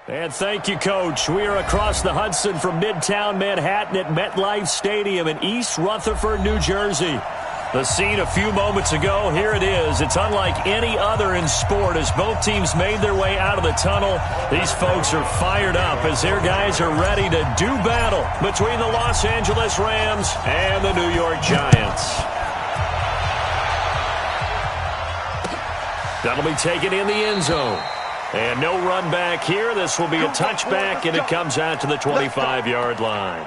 And thank you, Coach. We are across the Hudson from Midtown Manhattan at MetLife Stadium in East Rutherford, New Jersey. The scene a few moments ago, here it is. It's unlike any other in sport as both teams made their way out of the tunnel. These folks are fired up as their guys are ready to do battle between the Los Angeles Rams and the New York Giants. That'll be taken in the end zone. And no run back here. This will be a touchback, and it comes out to the 25-yard line.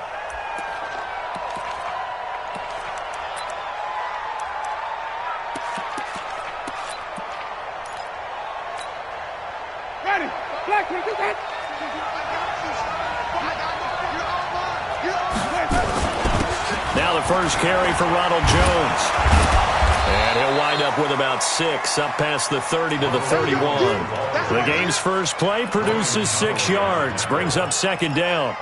Now the first carry for Ronald Jones. And he'll wind up with about 6, up past the 30 to the 31. The game's first play produces 6 yards, brings up second down.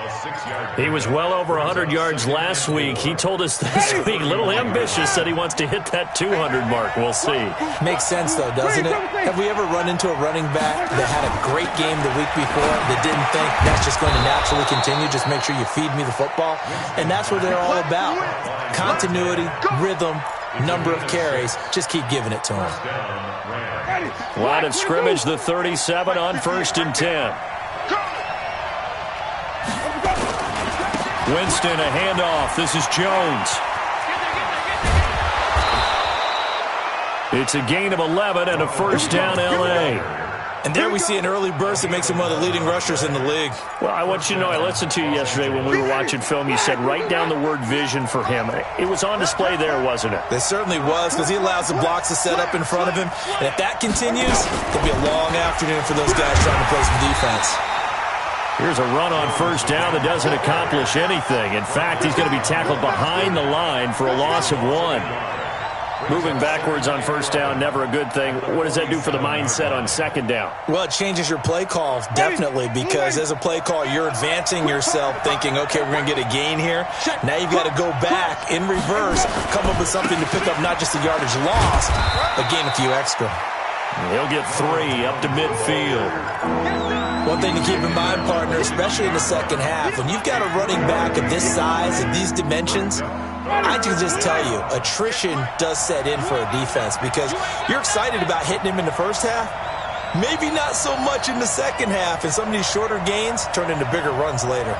He was well over 100 yards last week. He told us this week, a little ambitious, said he wants to hit that 200 mark. We'll see. Makes sense, though, doesn't it? Have we ever run into a running back that had a great game the week before that didn't think that's just going to naturally continue? Just make sure you feed me the football. And that's what they're all about. Continuity, rhythm, number of carries. Just keep giving it to him. Line of scrimmage, the 37 on 1st and 10. Winston, a handoff. This is Jones. It's a gain of 11 and a first down, L.A. And there we see an early burst that makes him one of the leading rushers in the league. Well, I want you to know, I listened to you yesterday when we were watching film. You said write down the word vision for him. It was on display there, wasn't it? It certainly was, because he allows the blocks to set up in front of him. And if that continues, it'll be a long afternoon for those guys trying to play some defense. Here's a run on first down that doesn't accomplish anything. In fact, he's going to be tackled behind the line for a loss of 1. Moving backwards on first down, never a good thing. What does that do for the mindset on second down? Well, it changes your play call, definitely, because as a play call, you're advancing yourself thinking, okay, we're going to get a gain here. Now you've got to go back in reverse, come up with something to pick up not just the yardage lost, but gain a few extra. He'll get 3 up to midfield. One thing to keep in mind, partner, especially in the second half, when you've got a running back of this size and these dimensions, I can just tell you, attrition does set in for a defense because you're excited about hitting him in the first half. Maybe not so much in the second half, and some of these shorter gains turn into bigger runs later.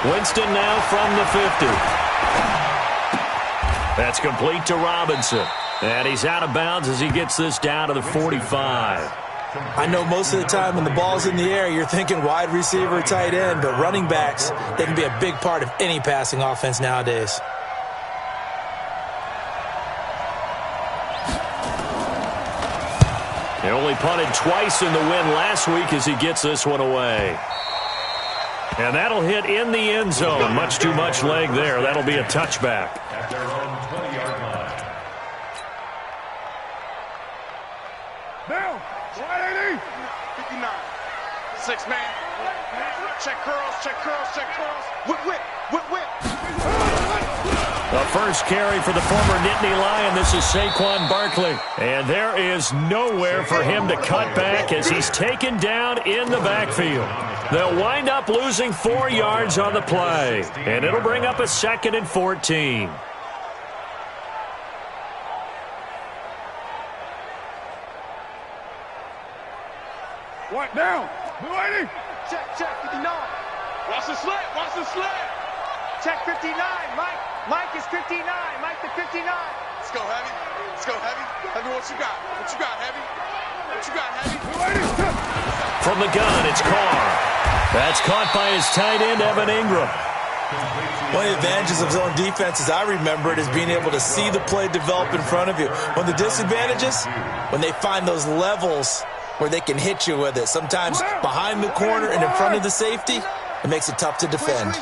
Winston now from the 50. That's complete to Robinson. And he's out of bounds as he gets this down to the 45. I know most of the time when the ball's in the air, you're thinking wide receiver, tight end, but running backs, they can be a big part of any passing offense nowadays. He only punted twice in the win last week as he gets this one away. And that'll hit in the end zone. Much too much leg there. That'll be a touchback. At their own 20-yard line. Down. 180. 59. 6 man. Check curls, check curls, check curls. Whip, whip, whip, whip. The first carry for the former Nittany Lion. This is Saquon Barkley. And there is nowhere for him to cut back as he's taken down in the backfield. They'll wind up losing 4 yards on the play. And it'll bring up a 2nd and 14. What down? 280. Check, 59. Watch the slant, watch the slant. Check 59, Mike. Mike is 59. Mike the 59. Let's go, Heavy. Let's go, Heavy. Heavy, what you got? What you got, Heavy? What you got, Heavy? From the gun, it's Carr. That's caught by his tight end, Evan Ingram. One of the advantages of zone defense, as I remember it, is being able to see the play develop in front of you. One of the disadvantages, when they find those levels where they can hit you with it. Sometimes behind the corner and in front of the safety, it makes it tough to defend.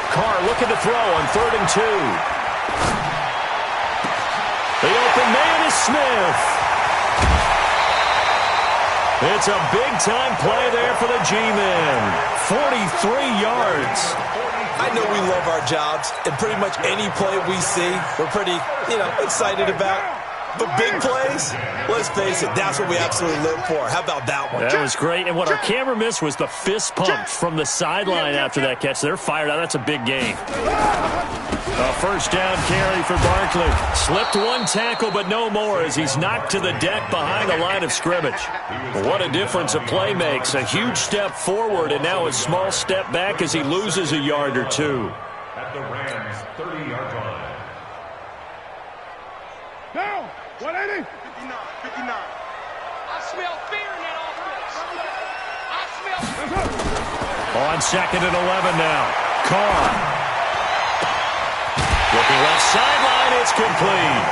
Carr looking to throw on 3rd and 2. The open man is Smith. It's a big-time play there for the G-men. 43 yards. I know we love our jobs, and pretty much any play we see, we're pretty, excited about. But big plays, let's face it, that's what we absolutely live for. How about that one? That was great. And what our camera missed was the fist pump from the sideline after that catch. They're fired out. That's a big gain. A first down carry for Barkley. Slipped one tackle, but no more as he's knocked to the deck behind the line of scrimmage. What a difference a play makes. A huge step forward and now a small step back as he loses a yard or two. At the Rams' 30-yard line. Down. 180. 59. I smell fear in that offense. I smell. On 2nd and 11 now. Carr. Looking left sideline, it's complete.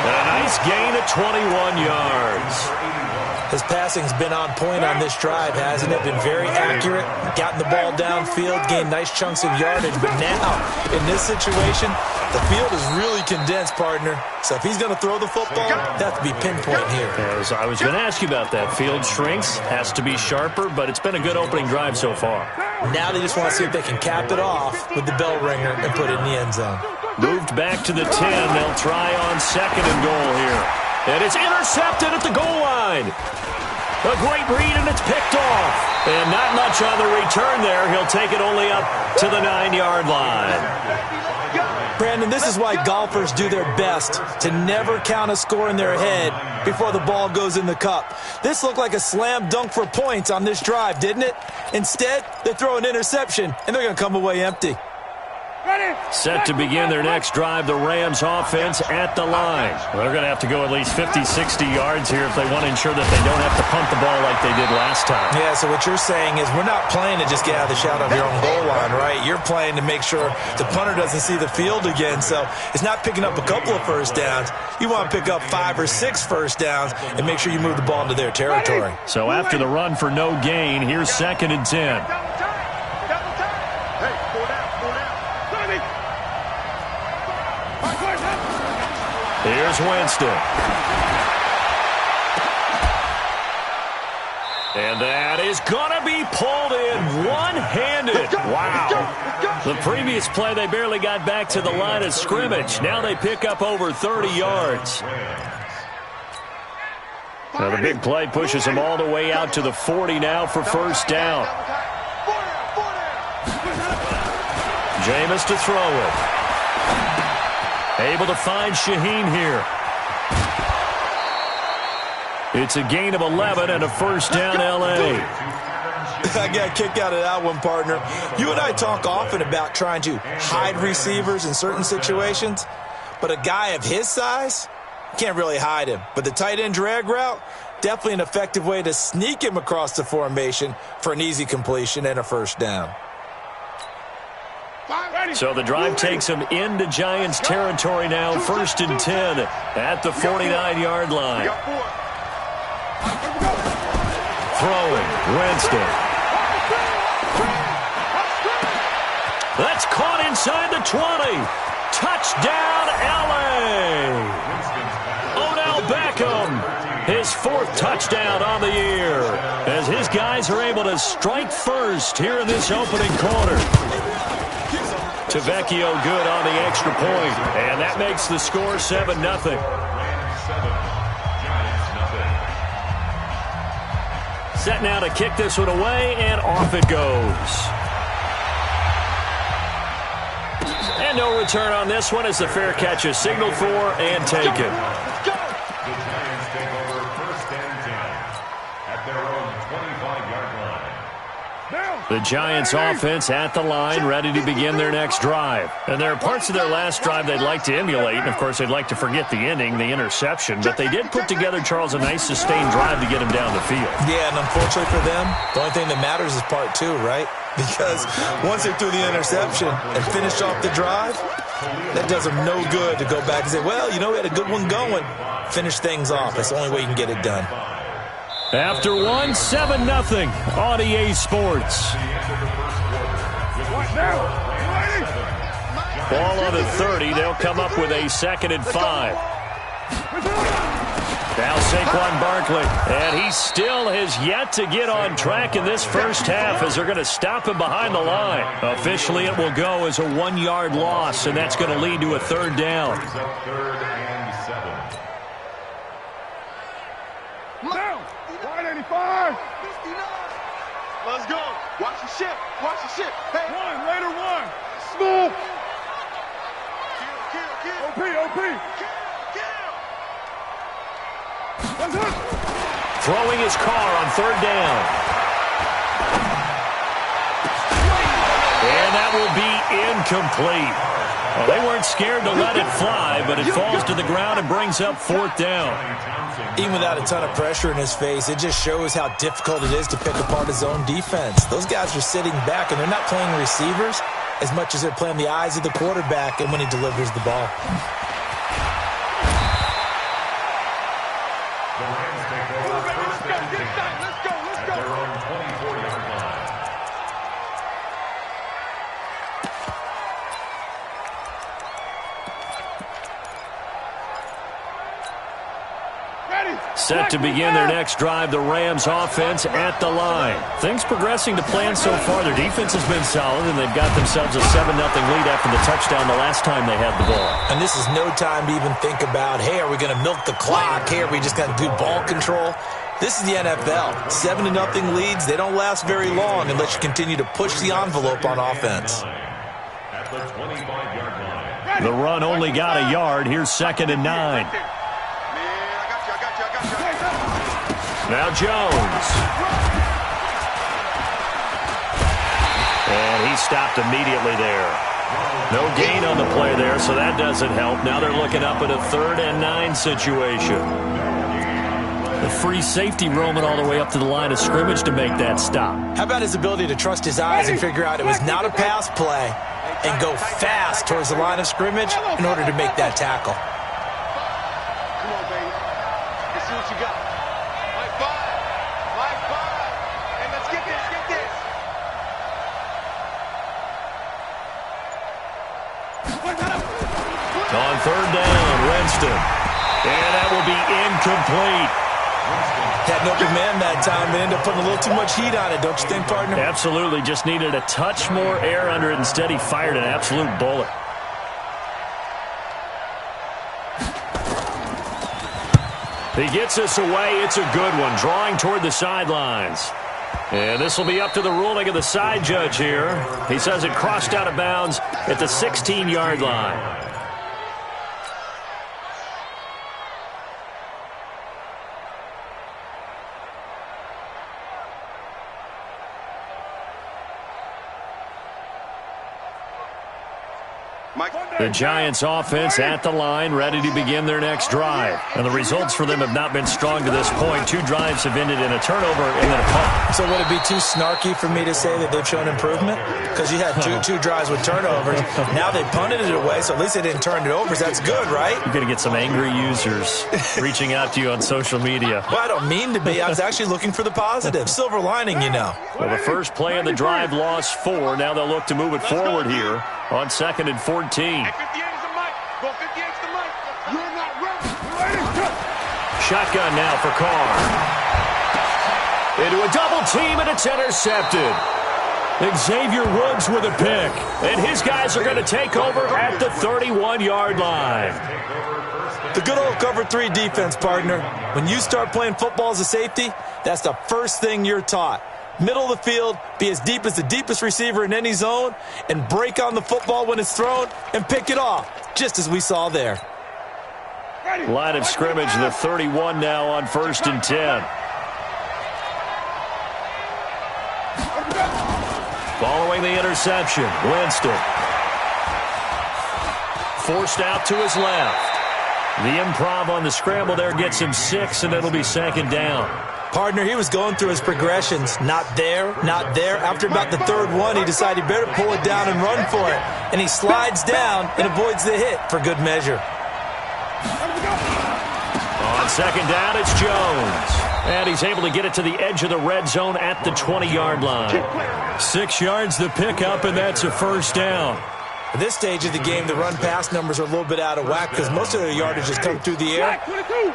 And a nice gain of 21 yards. His passing's been on point on this drive, hasn't it? Been very accurate, gotten the ball downfield, gained nice chunks of yardage. But now, in this situation, the field is really condensed, partner. So if he's going to throw the football, it has to be pinpoint here. As I was going to ask you about that. Field shrinks, has to be sharper, but it's been a good opening drive so far. Now they just want to see if they can cap it off with the bell ringer and put it in the end zone. Moved back to the 10. They'll try on 2nd and goal here. And it's intercepted at the goal line. A great read, and it's picked off. And not much on the return there. He'll take it only up to the 9-yard line. Brandon, this is why golfers do their best to never count a score in their head before the ball goes in the cup. This looked like a slam dunk for points on this drive, didn't it? Instead, they throw an interception, and they're going to come away empty. Set to begin their next drive, the Rams offense at the line. Well, they're going to have to go at least 50, 60 yards here if they want to ensure that they don't have to punt the ball like they did last time. Yeah, so what you're saying is we're not playing to just get out of the shadow of your own goal line, right? You're playing to make sure the punter doesn't see the field again. So it's not picking up a couple of first downs. You want to pick up 5 or 6 first downs and make sure you move the ball into their territory. So after the run for no gain, here's 2nd and 10. Here's Winston. And that is going to be pulled in one-handed. Wow. The previous play, they barely got back to the line of scrimmage. Now they pick up over 30 yards. Now the big play pushes them all the way out to the 40 now for first down. Jameis to throw it. Able to find Shaheen here. It's a gain of 11 and a first down, L.A. I got a kick out of that one, partner. You and I talk often about trying to hide receivers in certain situations, but a guy of his size, can't really hide him. But the tight end drag route, definitely an effective way to sneak him across the formation for an easy completion and a first down. So the drive takes them into Giants territory now, 1st and 10 at the 49-yard line. Throwing, Winston. That's caught inside the 20. Touchdown, L.A. Odell Beckham, his 4th touchdown on the year, as his guys are able to strike first here in this opening quarter. Tavecchio good on the extra point, and that makes the score 7-0. Set now to kick this one away, and off it goes. And no return on this one as the fair catch is signaled for and taken. The Giants offense at the line, ready to begin their next drive. And there are parts of their last drive they'd like to emulate. And, of course, they'd like to forget the ending, the interception. But they did put together, Charles, a nice sustained drive to get him down the field. Yeah, and unfortunately for them, the only thing that matters is part 2, right? Because once they threw the interception and finished off the drive, that does them no good to go back and say, well, we had a good one going. Finish things off. That's the only way you can get it done. After one, 7-0 on EA Sports. Ball on the 30. They'll come up with a 2nd and 5. Now Saquon Barkley, and he still has yet to get on track in this first half as they're going to stop him behind the line. Officially, it will go as a 1-yard loss, and that's going to lead to a third down. Third and 7. Down. 185. Let's go. Watch the ship. Watch the ship. Hey. One. Later one. Smooth. Kill. OP. Throwing his car on third down. And that will be incomplete. Well, they weren't scared to let it fly, but it falls to the ground and brings up fourth down. Even without a ton of pressure in his face, it just shows how difficult it is to pick apart his own defense. Those guys are sitting back, and they're not playing receivers as much as they're playing the eyes of the quarterback and when he delivers the ball. The Rams take over first and 10 at their own 24-yard line. Set to begin their next drive, the Rams offense at the line. Things progressing to plan so far. Their defense has been solid, and they've got themselves a 7-0 lead after the touchdown the last time they had the ball. And this is no time to even think about, hey, are we going to milk the clock? Hey, are we just going to do ball control? This is the NFL. 7-0 leads, they don't last very long unless you continue to push the envelope on offense. At the 25-yard line. The run only got a yard. Here's 2nd and 9. Now Jones. And he stopped immediately there. No gain on the play there, so that doesn't help. Now they're looking up at a 3rd and 9 situation. The free safety roaming all the way up to the line of scrimmage to make that stop. How about his ability to trust his eyes and figure out it was not a pass play and go fast towards the line of scrimmage in order to make that tackle? Come on, baby. Let's see what you got. High five. And let's get this. On 3rd down, Winston. And that will be incomplete. Had no command that time, but ended up putting a little too much heat on it, don't you think, partner? Absolutely. Just needed a touch more air under it. Instead, he fired an absolute bullet. He gets us away. It's a good one. Drawing toward the sidelines. And this will be up to the ruling of the side judge here. He says it crossed out of bounds at the 16-yard line. The Giants offense at the line, ready to begin their next drive. And the results for them have not been strong to this point. 2 drives have ended in a turnover and then a punt. So would it be too snarky for me to say that they've shown improvement? Because you had two drives with turnovers. Now they punted it away, so at least they didn't turn it over. So that's good, right? You're going to get some angry users reaching out to you on social media. Well, I don't mean to be. I was actually looking for the positive. Silver lining, you know. Well, the first play of the drive lost 4. Now they'll look to move it forward here on 2nd and 14. 58 is the mic. Go 58 is the mic. You're not ready. Shotgun now for Carr. Into a double team, and it's intercepted. Xavier Woods with a pick. And his guys are going to take over at the 31-yard line. The good old cover 3 defense, partner. When you start playing football as a safety, that's the first thing you're taught. Middle of the field, be as deep as the deepest receiver in any zone, and break on the football when it's thrown and pick it off, just as we saw there. Line of scrimmage, the 31 now on 1st and 10. Following the interception, Winston. Forced out to his left. The improv on the scramble there gets him 6, and it'll be 2nd down. Partner, he was going through his progressions. Not there, not there. After about the 3rd one, he decided he better pull it down and run for it. And he slides down and avoids the hit for good measure. On 2nd down, it's Jones. And he's able to get it to the edge of the red zone at the 20-yard line. 6 yards the pickup, and that's a 1st down. At this stage of the game, the run-pass numbers are a little bit out of whack because most of their yardage has come through the air.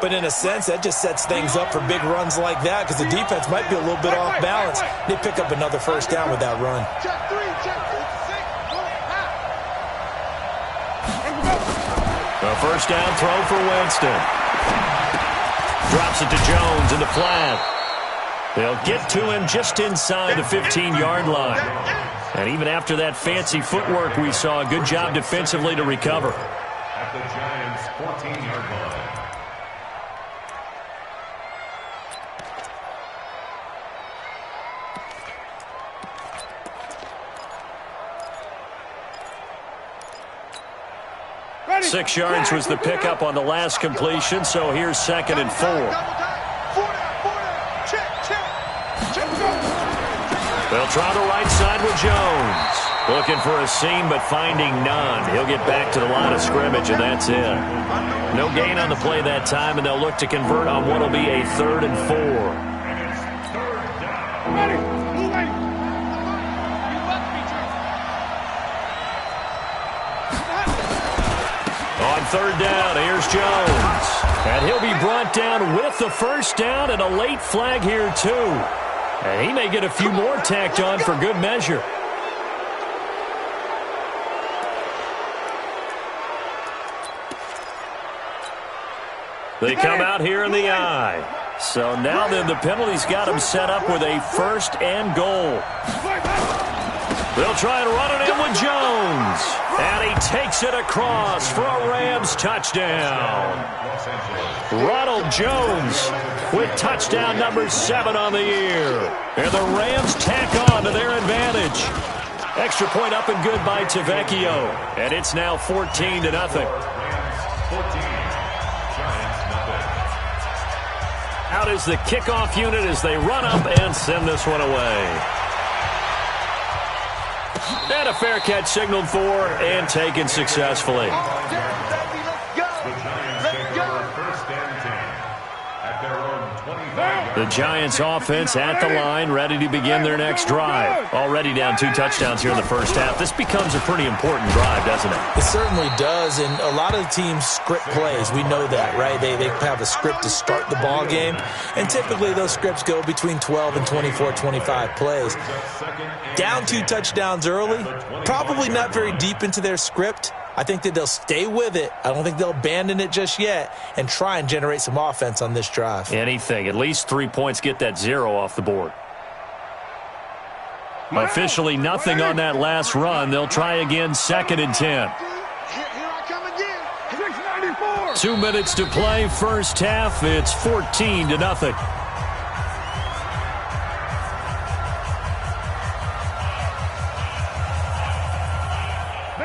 But in a sense, that just sets things up for big runs like that because the defense might be a little bit off balance. They pick up another first down with that run. A first down throw for Winston. Drops it to Jones in the flat. They'll get to him just inside the 15-yard line. And even after that fancy footwork we saw, a good job defensively to recover. At the Giants' 14-yard line. Ready. 6 yards was the pickup on the last completion, so here's 2nd and 4. They'll try the right side with Jones. Looking for a seam, but finding none. He'll get back to the line of scrimmage, and that's it. No gain on the play that time, and they'll look to convert on what will be a 3rd and 4. On 3rd down, here's Jones. And he'll be brought down with the first down and a late flag here, too. And he may get a few more tacked on for good measure. They come out here in the eye. So now then the penalty's got him set up with a 1st and goal. They'll try and run it in with Jones. And he takes it across for a Rams touchdown. Ronald Jones with touchdown number 7 on the year. And the Rams tack on to their advantage. Extra point up and good by Tavecchio. And it's now 14-0. Out is the kickoff unit as they run up and send this one away. And a fair catch signaled for and taken successfully. The Giants offense at the line, ready to begin their next drive. Already down 2 touchdowns here in the first half. This becomes a pretty important drive, doesn't it? It certainly does, and a lot of teams script plays. We know that, right? They have a script to start the ball game, and typically those scripts go between 12 and 24, 25 plays. Down 2 touchdowns early, probably not very deep into their script. I think that they'll stay with it. I don't think they'll abandon it just yet and try and generate some offense on this drive. Anything. At least 3 points, get that 0 off the board. Officially nothing on that last run. They'll try again, 2nd and 10. 2 minutes to play, first half. It's 14-0.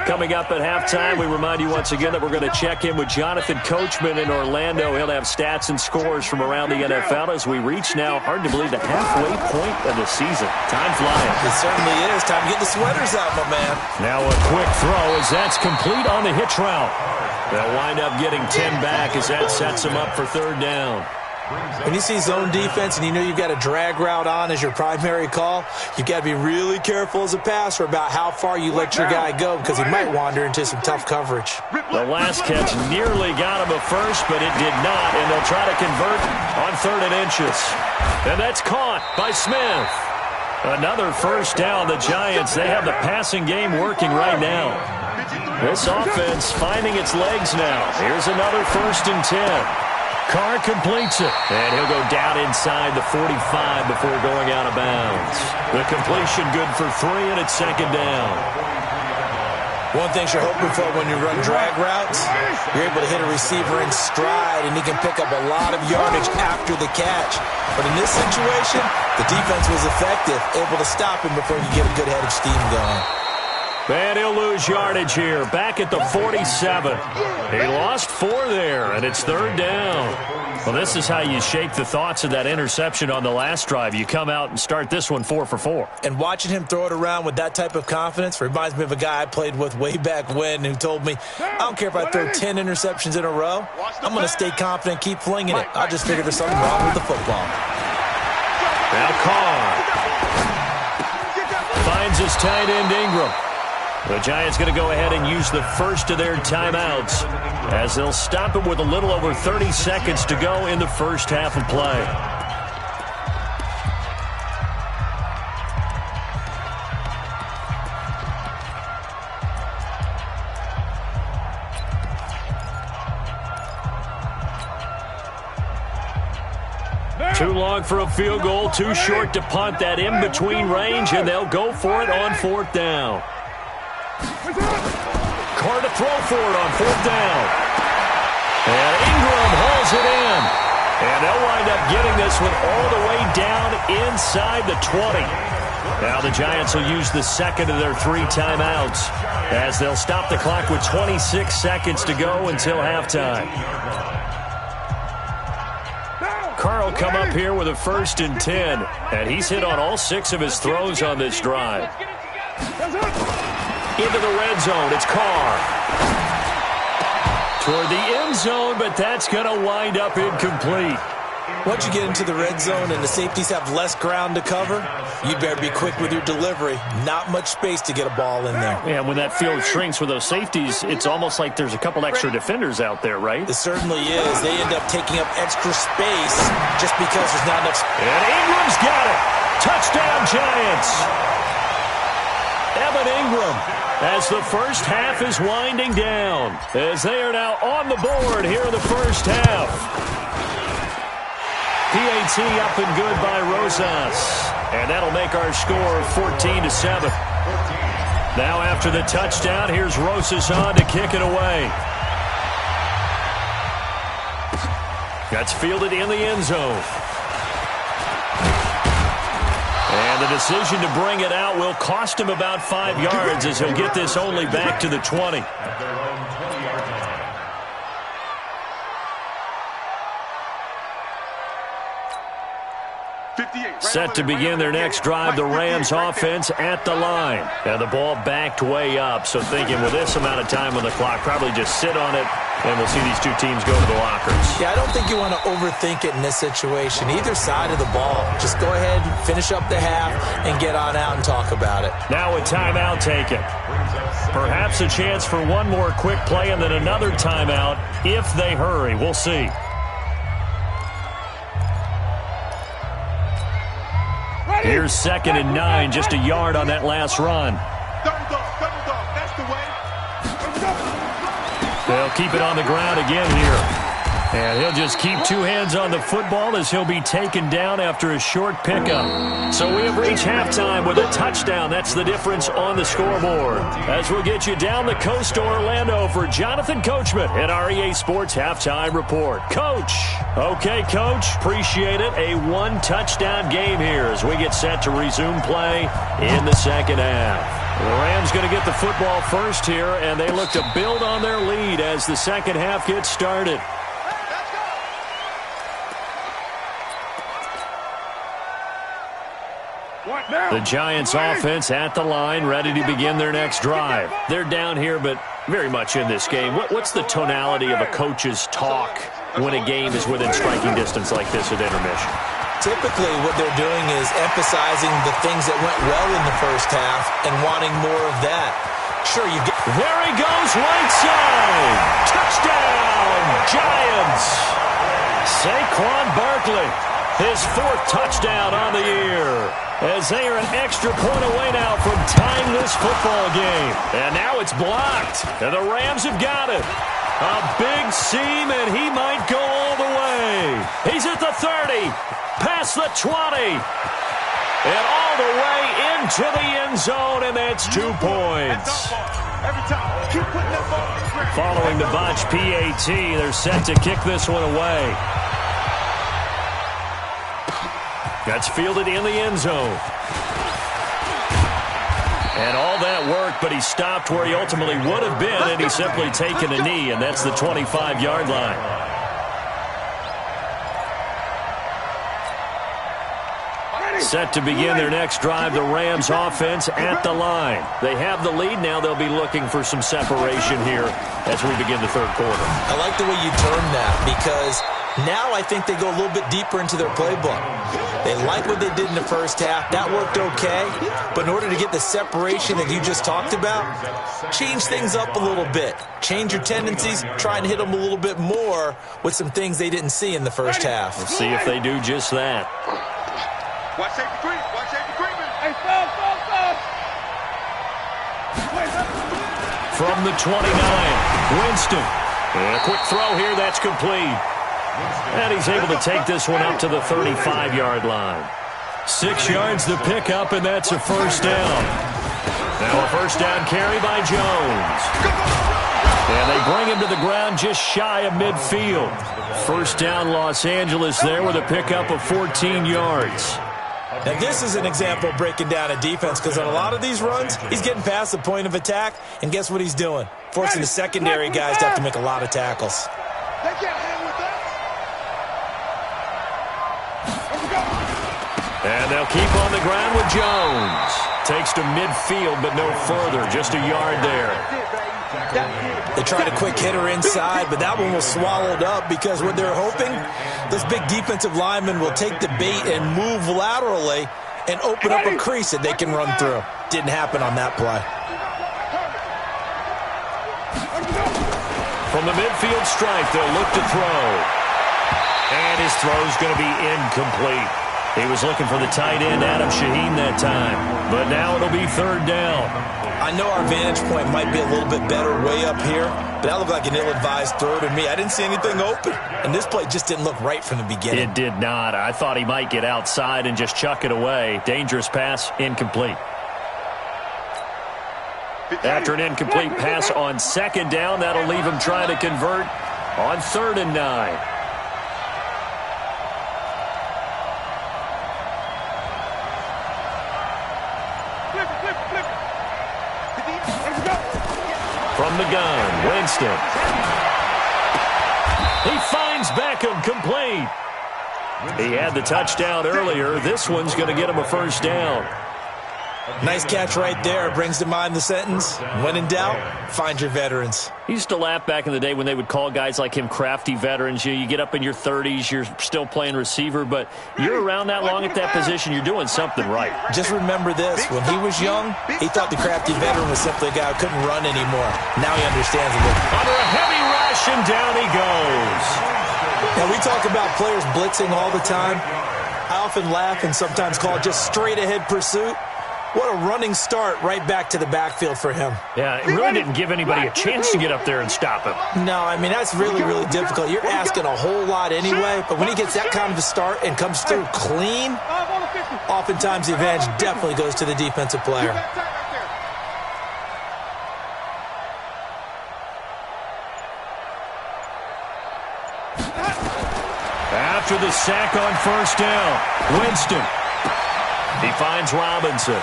Coming up at halftime, we remind you once again that we're going to check in with Jonathan Coachman in Orlando. He'll have stats and scores from around the NFL as we reach now, hard to believe, the halfway point of the season. Time flying. It certainly is. Time to get the sweaters out, my man. Now a quick throw as that's complete on the hitch route. They'll wind up getting 10 back as that sets them up for 3rd down. When you see zone defense and you know you've got a drag route on as your primary call, you've got to be really careful as a passer about how far you let your guy go because he might wander into some tough coverage. The last catch nearly got him a first, but it did not, and they'll try to convert on 3rd and inches. And that's caught by Smith. Another first down. The Giants, they have the passing game working right now. This offense finding its legs now. Here's another 1st and 10. Carr completes it, and he'll go down inside the 45 before going out of bounds. The completion good for 3, and it's 2nd down. One thing you're hoping for when you run drag routes, you're able to hit a receiver in stride, and he can pick up a lot of yardage after the catch. But in this situation, the defense was effective, able to stop him before you get a good head of steam going. And he'll lose yardage here, back at the 47. He lost 4 there, and it's 3rd down. Well, this is how you shake the thoughts of that interception on the last drive. You come out and start this one 4 for 4. And watching him throw it around with that type of confidence reminds me of a guy I played with way back when who told me, I don't care if I throw 10 interceptions in a row. I'm going to stay confident, keep flinging it. I just figured there's something wrong with the football. Now Carr finds his tight end Ingram. The Giants going to go ahead and use the first of their timeouts as they'll stop it with a little over 30 seconds to go in the first half of play. Too long for a field goal, too short to punt that in-between range, and they'll go for it on 4th down. Carr to throw for it on 4th down. And Ingram hauls it in. And they'll wind up getting this one all the way down inside the 20. Now the Giants will use the second of their 3 timeouts as they'll stop the clock with 26 seconds to go until halftime. Carr will come up here with a 1st and 10, and he's hit on all 6 of his throws on this drive. Into the red zone, it's Carr. Toward the end zone, but that's going to wind up incomplete. Once you get into the red zone and the safeties have less ground to cover, you better be quick with your delivery. Not much space to get a ball in there. Yeah, when that field shrinks with those safeties, it's almost like there's a couple extra defenders out there, right? It certainly is. They end up taking up extra space just because there's not enough. And Ingram's got it. Touchdown, Giants. Evan Ingram, as the first half is winding down, as they are now on the board here in the first half. PAT up and good by Rosas. And that'll make our score 14-7. Now after the touchdown, here's Rosas on to kick it away. That's fielded in the end zone. And the decision to bring it out will cost him about 5 yards as he'll get this only back to the 20. Set to begin their next drive, the Rams offense at the line. And the ball backed way up, so thinking with this amount of time on the clock, probably just sit on it, and we'll see these two teams go to the lockers. Yeah, I don't think you want to overthink it in this situation. Either side of the ball, just go ahead, finish up the half, and get on out and talk about it. Now a timeout taken. Perhaps a chance for one more quick play and then another timeout if they hurry. We'll see. Here's 2nd and 9, just a yard on that last run. That's the way. They'll keep it on the ground again here. And he'll just keep 2 hands on the football as he'll be taken down after a short pickup. So we have reached halftime with a touchdown. That's the difference on the scoreboard. As we'll get you down the coast to Orlando for Jonathan Coachman at our EA Sports Halftime Report. Coach. Okay, Coach. Appreciate it. A 1-touchdown game here as we get set to resume play in the second half. The Rams going to get the football first here, and they look to build on their lead as the second half gets started. The Giants offense at the line, ready to begin their next drive. They're down here, but very much in this game. What's the tonality of a coach's talk when a game is within striking distance like this at intermission? Typically, what they're doing is emphasizing the things that went well in the first half and wanting more of that. Sure, you get... There he goes, right side. Touchdown, Giants. Saquon Barkley, his 4th touchdown on the year. As they are an extra point away now from tying this football game. And now it's blocked. And the Rams have got it. A big seam, and he might go all the way. He's at the 30, past the 20, and all the way into the end zone, and that's 2 points. Following the botch PAT, they're set to kick this one away. That's fielded in the end zone. And all that worked, but he stopped where he ultimately would have been, and he's simply taken a knee, and that's the 25-yard line. Set to begin their next drive, the Rams offense at the line. They have the lead. Now they'll be looking for some separation here as we begin the third quarter. I like the way you term that because Now I think they go a little bit deeper into their playbook. They like what they did in the first half. That worked okay. But in order to get the separation that you just talked about, change things up a little bit. Change your tendencies. Try and hit them a little bit more with some things they didn't see in the first half. Let's see if they do just that. Watch safety creep. Watch safety creeping. Hey, stop. From the 29, Winston. And a quick throw here, that's complete. And he's able to take this one up to the 35-yard line. 6 yards the pickup, and that's a first down. Now a first down carry by Jones. And they bring him to the ground just shy of midfield. First down Los Angeles there with a pickup of 14 yards. Now, this is an example of breaking down a defense because on a lot of these runs, he's getting past the point of attack, and guess what he's doing? Forcing the secondary guys to have to make a lot of tackles. They can't hang with that. And they'll keep on the ground with Jones. Takes to midfield, but no further, just a yard there. They tried a quick hitter inside, but that one was swallowed up because what they're hoping, those big defensive linemen will take the bait and move laterally and open up a crease that they can run through. Didn't happen on that play. From the midfield stripe, they'll look to throw. And his throw's going to be incomplete. He was looking for the tight end, Adam Shaheen, that time. But now it'll be third down. I know our vantage point might be a little bit better way up here, but that looked like an ill-advised throw to me. I didn't see anything open, and this play just didn't look right from the beginning. It did not. I thought he might get outside and just chuck it away. Dangerous pass, incomplete. After an incomplete pass on second down, that'll leave him trying to convert on 3rd and 9. From the gun, Winston. He finds Beckham, complete. He had the touchdown earlier. This one's going to get him a first down. Nice catch right there. Brings to mind the sentence, when in doubt, find your veterans. He used to laugh back in the day when they would call guys like him crafty veterans. You get up in your 30s, you're still playing receiver, but you're around that long at that position, you're doing something right. Just remember this. When he was young, he thought the crafty veteran was simply a guy who couldn't run anymore. Now he understands it. Under a heavy rush, and down he goes. Now, we talk about players blitzing all the time. I often laugh and sometimes call it just straight-ahead pursuit. What a running start right back to the backfield for him. Yeah, it really didn't give anybody a chance to get up there and stop him. No, I mean, that's really, really difficult. You're asking a whole lot anyway, but when he gets that kind of a start and comes through clean, oftentimes the advantage definitely goes to the defensive player. After the sack on first down, Winston. He finds Robinson.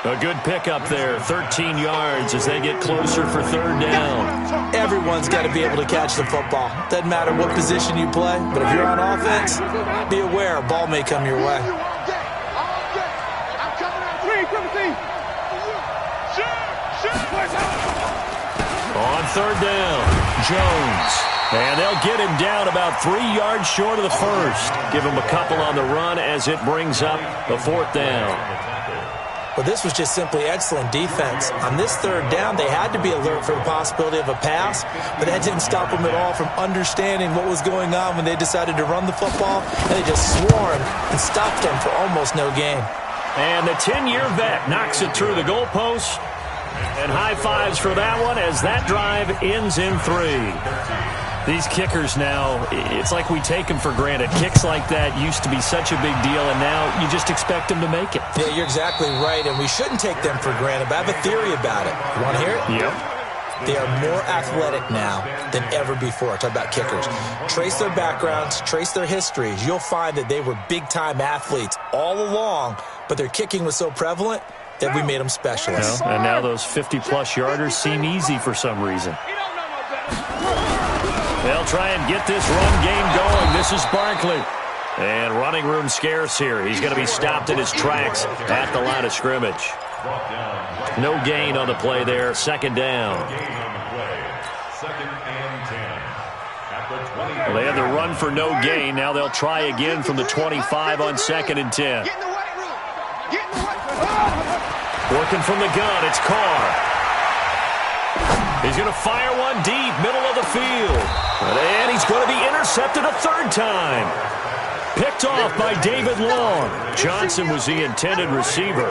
A good pickup there, 13 yards as they get closer for third down. Everyone's got to be able to catch the football. Doesn't matter what position you play, but if you're on offense, be aware a ball may come your way. On third down, Jones. And they'll get him down about 3 yards short of the first. Give him a couple on the run as it brings up the fourth down. Well, this was just simply excellent defense. On this third down, they had to be alert for the possibility of a pass, but that didn't stop them at all from understanding what was going on when they decided to run the football, and they just swarmed and stopped them for almost no gain. And the 10-year vet knocks it through the goalpost. And high fives for that one as that drive ends in 3. These kickers now, it's like we take them for granted. Kicks like that used to be such a big deal, and now you just expect them to make it. Yeah, you're exactly right, and we shouldn't take them for granted, but I have a theory about it. You want to hear it? Yep. They are more athletic now than ever before. Talk about kickers. Trace their backgrounds, trace their histories. You'll find that they were big-time athletes all along, but their kicking was so prevalent that we made them specialists. And now those 50-plus yarders seem easy for some reason. They'll try and get this run game going. This is Barkley. And running room scarce here. He's going to be stopped in his tracks at the line of scrimmage. No gain on the play there. Second down. 2nd and 10. At the 20. Well, they had the run for no gain. Now they'll try again from the 25 on 2nd and 10. Get in the weight room. Get in the weight room. Working from the gun, it's Carr. He's going to fire one deep, middle of the field. And he's going to be intercepted a third time. Picked off by David Long. Johnson was the intended receiver.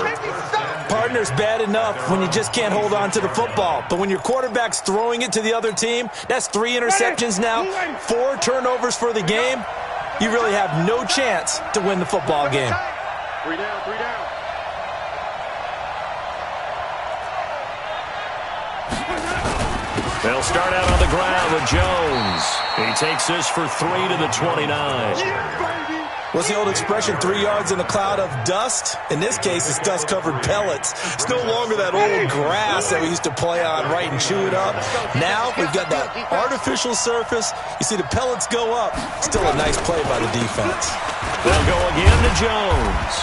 Partner's bad enough when you just can't hold on to the football. But when your quarterback's throwing it to the other team, that's 3 interceptions now, 4 turnovers for the game. You really have no chance to win the football game. 3 down, 3 down. They'll start out on the ground with Jones. He takes this for 3 to the 29. What's the old expression, 3 yards in a cloud of dust? In this case, it's dust-covered pellets. It's no longer that old grass that we used to play on, right, and chew it up. Now we've got that artificial surface. You see the pellets go up. Still a nice play by the defense. They'll go again to Jones.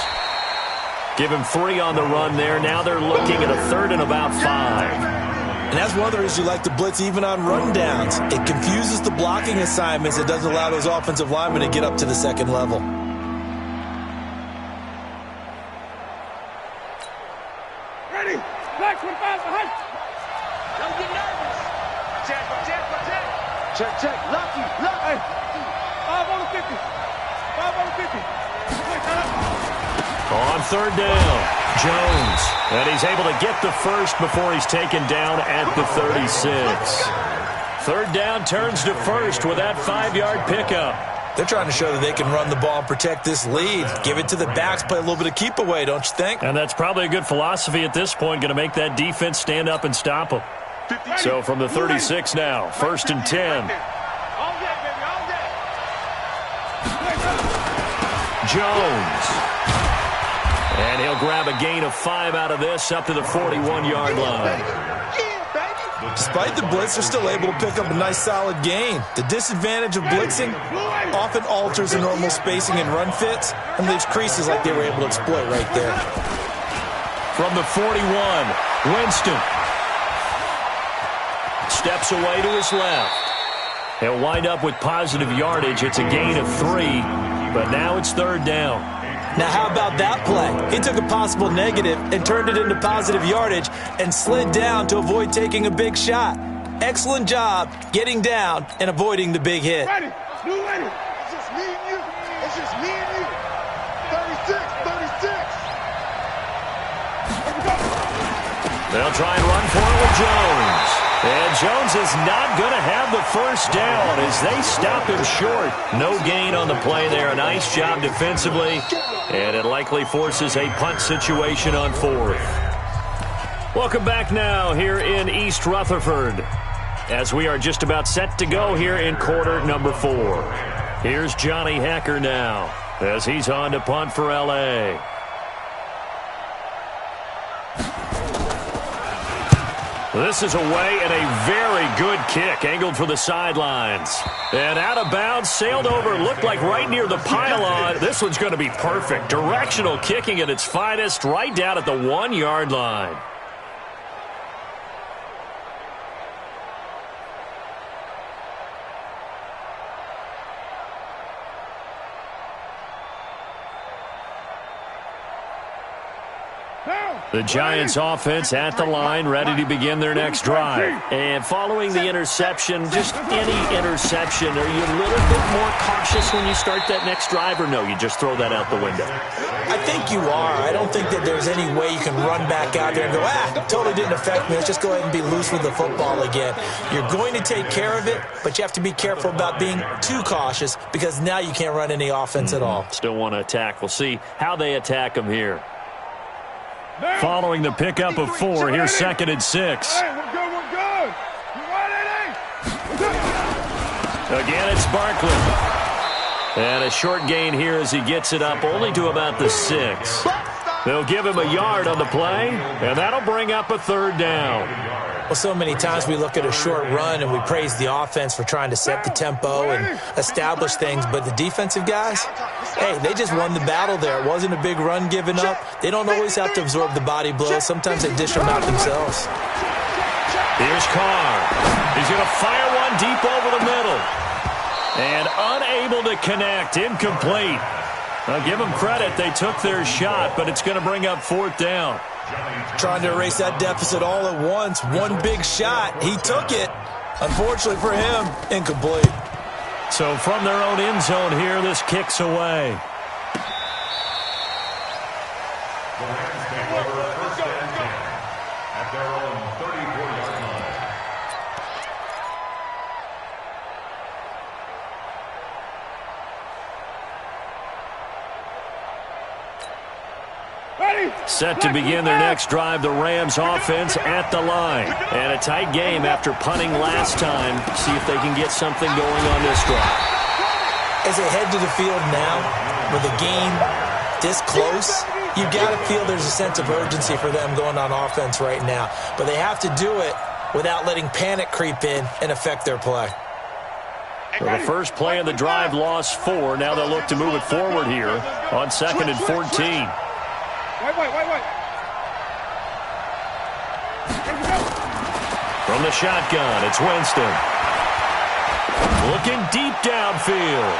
Give him 3 on the run there. Now they're looking at a 3rd and about 5. And that's one of the reasons you like to blitz even on rundowns. It confuses the blocking assignments. It doesn't allow those offensive linemen to get up to the 2nd level. Ready? Black 25 behind. Don't get nervous. Check. Check. Lucky. Hey. 5 on the 50. 5 on the 50. On 3rd down, Jones. And he's able to get the first before he's taken down at the 36. 3rd down turns to 1st with that 5-yard pickup. They're trying to show that they can run the ball and protect this lead. Give it to the backs, play a little bit of keep away, don't you think? And that's probably a good philosophy at this point, going to make that defense stand up and stop them. So from the 36 now, 1st and 10. Jones. And he'll grab a gain of 5 out of this up to the 41-yard line. Despite the blitz, they're still able to pick up a nice solid gain. The disadvantage of blitzing often alters the normal spacing and run fits and leaves creases like they were able to exploit right there. From the 41, Winston. Steps away to his left. He'll wind up with positive yardage. It's a gain of 3, but now it's 3rd down. Now, how about that play? He took a possible negative and turned it into positive yardage and slid down to avoid taking a big shot. Excellent job getting down and avoiding the big hit. Ready. Blue ready. It's just me and you. It's just me and you. 36. They'll try and run for it with Jones. And Jones is not going to have the first down as they stop him short. No gain on the play there. A nice job defensively. And it likely forces a punt situation on 4th. Welcome back now here in East Rutherford as we are just about set to go here in quarter number 4. Here's Johnny Hecker now as he's on to punt for L.A. This is away and a very good kick, angled for the sidelines. And out of bounds, sailed over, looked like right near the pylon. This one's going to be perfect. Directional kicking at its finest, right down at the 1-yard line. The Giants offense at the line, ready to begin their next drive. And following the interception, just any interception, are you a little bit more cautious when you start that next drive, or no, you just throw that out the window? I think you are. I don't think that there's any way you can run back out there and go, totally didn't affect me. Let's just go ahead and be loose with the football again. You're going to take care of it, but you have to be careful about being too cautious because now you can't run any offense at all. Still want to attack. We'll see how they attack them here. Following the pickup of 4, here's 2nd and 6. Hey, we're good. Again, it's Barkley. And a short gain here as he gets it up only to about the 6. They'll give him a yard on the play, and that'll bring up a 3rd down. Well, so many times we look at a short run and we praise the offense for trying to set the tempo and establish things, but the defensive guys, hey, they just won the battle there. It wasn't a big run given up. They don't always have to absorb the body blows. Sometimes they dish them out themselves. Here's Carr. He's going to fire one deep over the middle. And unable to connect. Incomplete. I'll give them credit. They took their shot, but it's going to bring up 4th down. Trying to erase that deficit all at once. One big shot. He took it. Unfortunately for him, incomplete. So from their own end zone here, this kicks away. The Rams take over 1st and 10 at their own 34-yard line. Set to begin their next drive, the Rams offense at the line. And a tight game after punting last time. See if they can get something going on this drive. As they head to the field now, with the game this close, you've got to feel there's a sense of urgency for them going on offense right now. But they have to do it without letting panic creep in and affect their play. So the first play of the drive lost 4. Now they'll look to move it forward here on 2nd and 14. Wait. From the shotgun, it's Winston. Looking deep downfield.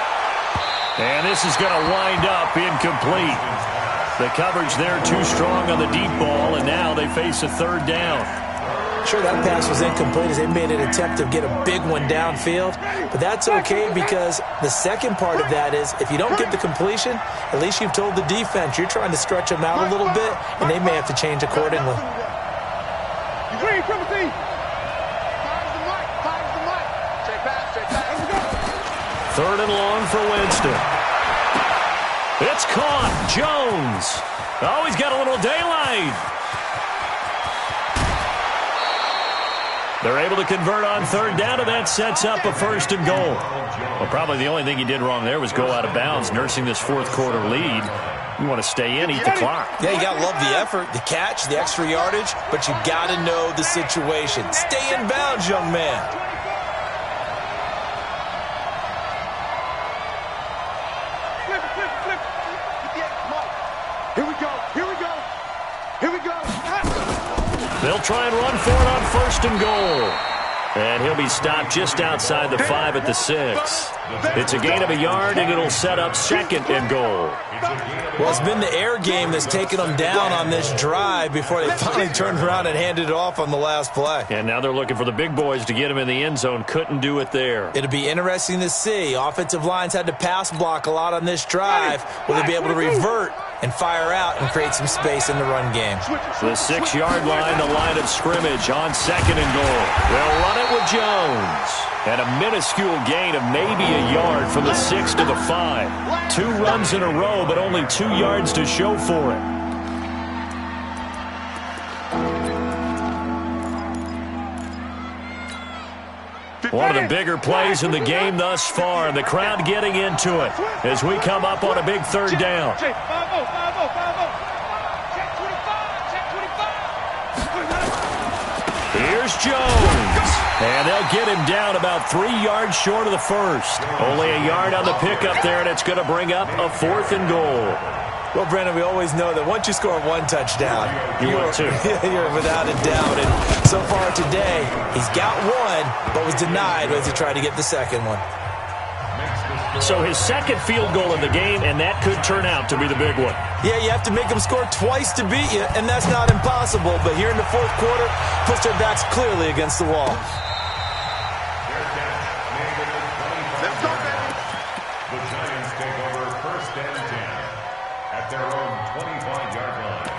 And this is going to wind up incomplete. The coverage there too strong on the deep ball, and now they face a 3rd down. Sure, that pass was incomplete as they made an attempt to get a big one downfield. But that's okay because the second part of that is if you don't get the completion, at least you've told the defense you're trying to stretch them out a little bit, and they may have to change accordingly. Third and long for Winston. It's caught. Jones. Oh, he's got a little daylight. They're able to convert on 3rd down, and that sets up a 1st and goal. Well, probably the only thing he did wrong there was go out of bounds, nursing this 4th quarter lead. You want to stay in, eat the clock. Yeah, you got to love the effort, the catch, the extra yardage, but you got to know the situation. Stay in bounds, young man. Here we go. They'll try and run for it on 1st and goal. And he'll be stopped just outside the 5 at the 6. It's a gain of a yard, and it'll set up 2nd and goal. Well, it's been the air game that's taken them down on this drive before they finally turned around and handed it off on the last play. And now they're looking for the big boys to get him in the end zone. Couldn't do it there. It'll be interesting to see. Offensive lines had to pass block a lot on this drive. Will they be able to revert and fire out and create some space in the run game? The 6-yard line, the line of scrimmage on 2nd and goal. They'll run it with Jones. And a minuscule gain of maybe a yard from the 6 to the 5. 2 runs in a row, but only 2 yards to show for it. One of the bigger plays in the game thus far, and the crowd getting into it as we come up on a big 3rd down. Here's Jones. And they'll get him down about 3 yards short of the 1st. Only a yard on the pickup there, and it's going to bring up a 4th and goal. Well, Brandon, we always know that once you score 1 touchdown, you're without a doubt. And so far today, he's got 1, but was denied as he tried to get the 2nd one. So his 2nd field goal in the game, and that could turn out to be the big one. Yeah, you have to make them score twice to beat you, and that's not impossible. But here in the 4th quarter, puts their backs clearly against the wall. Let's go, baby. The Giants take over 1st and 10 at their own 25-yard line.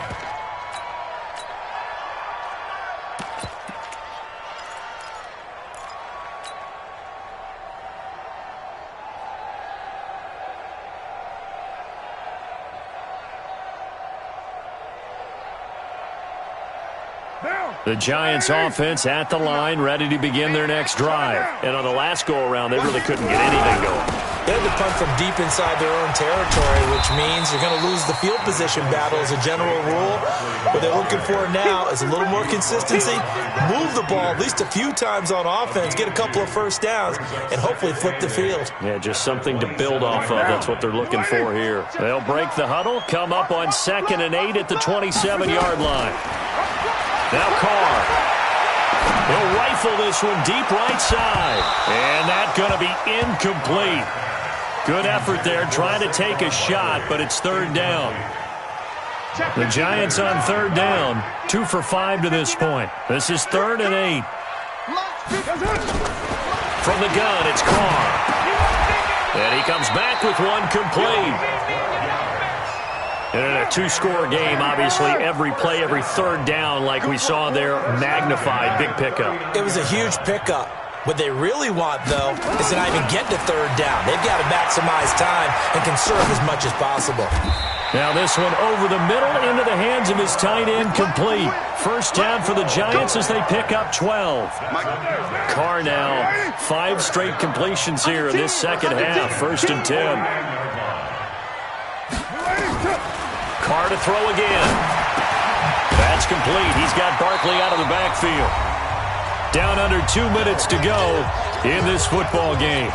The Giants offense at the line, ready to begin their next drive. And on the last go-around, they really couldn't get anything going. They had to punt from deep inside their own territory, which means you're going to lose the field position battle as a general rule. What they're looking for now is a little more consistency, move the ball at least a few times on offense, get a couple of 1st downs, and hopefully flip the field. Yeah, just something to build off of. That's what they're looking for here. They'll break the huddle, come up on 2nd and 8 at the 27-yard line. Now Carr. He'll rifle this one deep right side. And that's going to be incomplete. Good effort there trying to take a shot, but it's third down. The Giants on third down, 2 for 5 to this point. This is 3rd and 8. From the gun, it's Carr. And he comes back with one complete. And in a 2-score game, obviously, every play, every third down, like we saw there, magnified. Big pickup. It was a huge pickup. What they really want, though, is to not even get to third down. They've got to maximize time and conserve as much as possible. Now this one over the middle into the hands of his tight end, complete. First down for the Giants as they pick up 12. Carr now 5 straight completions here in this second half. 1st and 10. Carr to throw again. That's complete. He's got Barkley out of the backfield. Down under 2 minutes to go in this football game.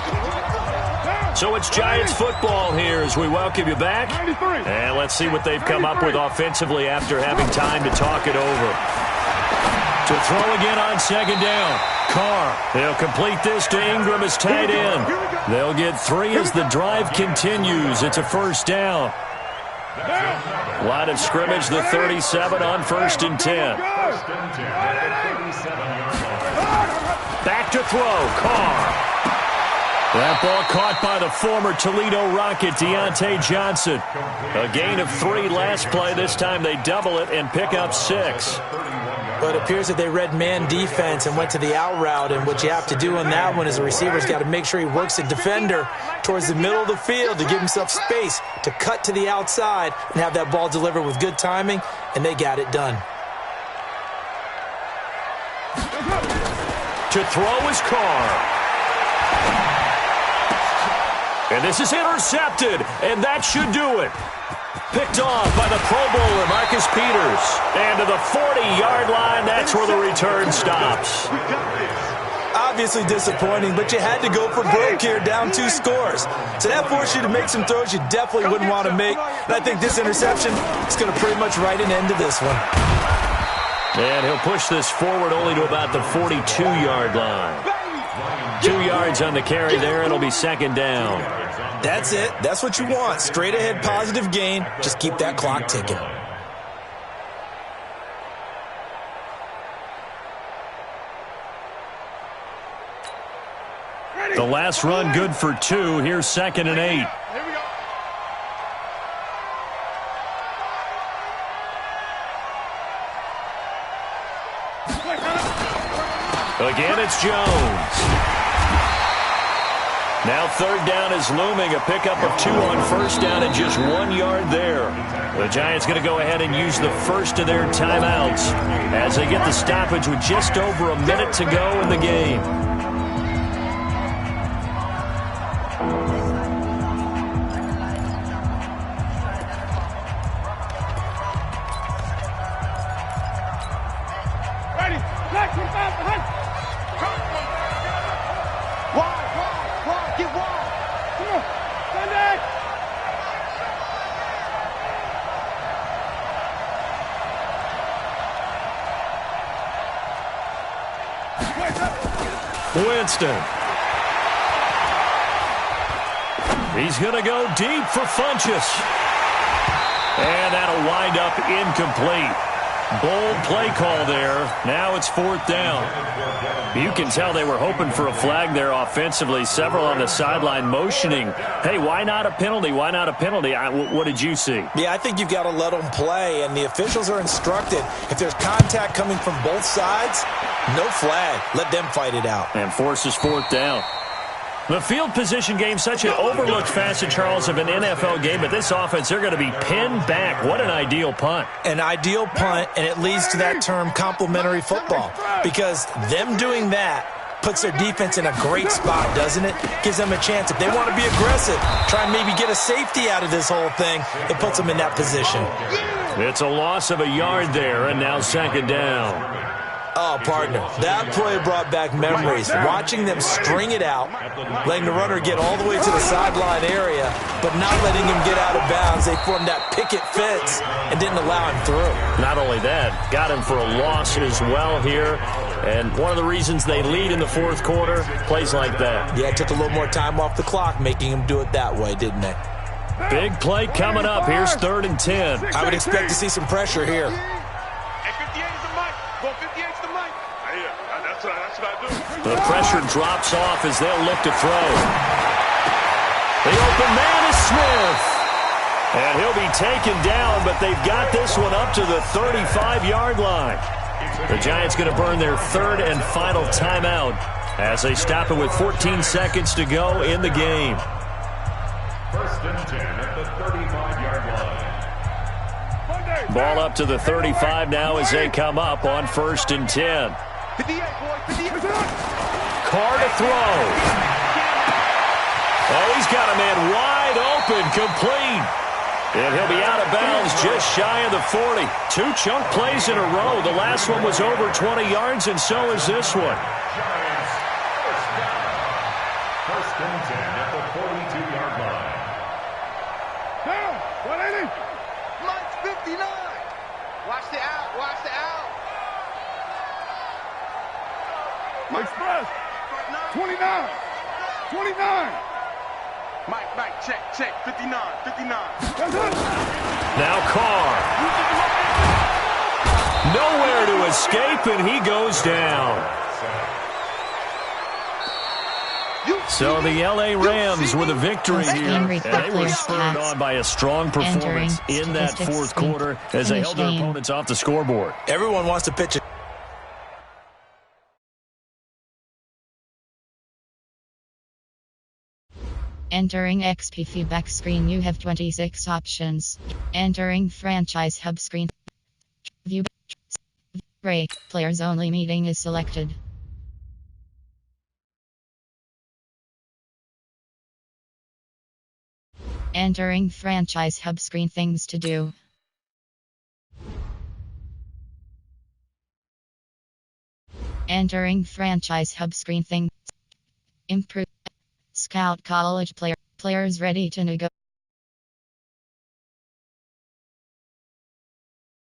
So it's Giants football here as we welcome you back. And let's see what they've come up with offensively after having time to talk it over. To throw again on second down. Carr, they'll complete this to Ingram as tight end. They'll get 3 as the drive continues. It's a first down. Line of scrimmage, the 37 on 1st and 10. Back to throw, Carr. That ball caught by the former Toledo Rocket, Deontay Johnson. A gain of 3 last play. This time they double it and pick up 6. But it appears that they read man defense and went to the out route. And what you have to do on that one is the receiver's got to make sure he works the defender towards the middle of the field to give himself space to cut to the outside and have that ball delivered with good timing. And they got it done. To throw is Carr. And this is intercepted, and that should do it. Picked off by the Pro Bowler, Marcus Peters. And to the 40-yard line, that's where the return stops. Obviously disappointing, but you had to go for broke here, down 2 scores. So that forced you to make some throws you definitely wouldn't want to make. And I think this interception is going to pretty much write an end to this one. And he'll push this forward only to about the 42-yard line. 2 yards on the carry there. It'll be second down. That's it. That's what you want. Straight ahead, positive gain. Just keep that clock ticking. The last run good for 2. Here's 2nd and 8. Again, it's Jones. Now 3rd down is looming. A pickup of 2 on 1st down and just 1 yard there. The Giants going to go ahead and use the first of their timeouts as they get the stoppage with just over a minute to go in the game. Winston. He's going to go deep for Funchess. And that'll wind up incomplete. Bold play call there. Now it's 4th down. You can tell they were hoping for a flag there offensively. Several on the sideline motioning. Hey, why not a penalty? Why not a penalty? What did you see? Yeah, I think you've got to let them play, and the officials are instructed. If there's contact coming from both sides, no flag. Let them fight it out. And forces 4th down. The field position game, such an overlooked facet, Charles, of an NFL game, but this offense, they're going to be pinned back. What an ideal punt. An ideal punt, and it leads to that term complementary football, because them doing that puts their defense in a great spot, doesn't it? Gives them a chance. If they want to be aggressive, try and maybe get a safety out of this whole thing, it puts them in that position. It's a loss of a yard there, and now 2nd down. Oh, Oh, partner, that play brought back memories. Watching them string it out, letting the runner get all the way to the sideline area, but not letting him get out of bounds. They formed that picket fence and didn't allow him through. Not only that, got him for a loss as well here. And one of the reasons they lead in the fourth quarter, plays like that. Yeah, it took a little more time off the clock, making him do it that way, didn't they? Big play coming up. Here's 3rd and 10. I would expect to see some pressure here. Hey, 58 is the mic. Go 58's the mic. That's what I do. The pressure drops off as they'll look to throw. The open man is Smith. And he'll be taken down, but they've got this one up to the 35-yard line. The Giants going to burn their 3rd and final timeout as they stop it with 14 seconds to go in the game. 1st and 10 at the 35-yard line. Ball up to the 35 now as they come up on 1st and 10. 58, boy. 58. Carr to throw. Oh, he's got a man wide open, complete. And he'll be out of bounds just shy of the 40. 2 chunk plays in a row. The last one was over 20 yards, and so is this one. Giants, 1st down. 1st and 10 at the 42-yard line. Down. 180. Mike's 59. Watch the out. Watch the out. Express. 29. 29. Mike, check. 59. Now Carr. Nowhere to escape, and he goes down. So the L.A. Rams with a victory here. And they were spurred on by a strong performance in that fourth quarter as they held their opponents off the scoreboard. Everyone wants to pitch it. Entering XP feedback screen, you have 26 options. Entering franchise hub screen. View break. Players only meeting is selected. Entering franchise hub screen, things to do. Entering franchise hub screen, things. Improve. Scout college players ready to negotiate.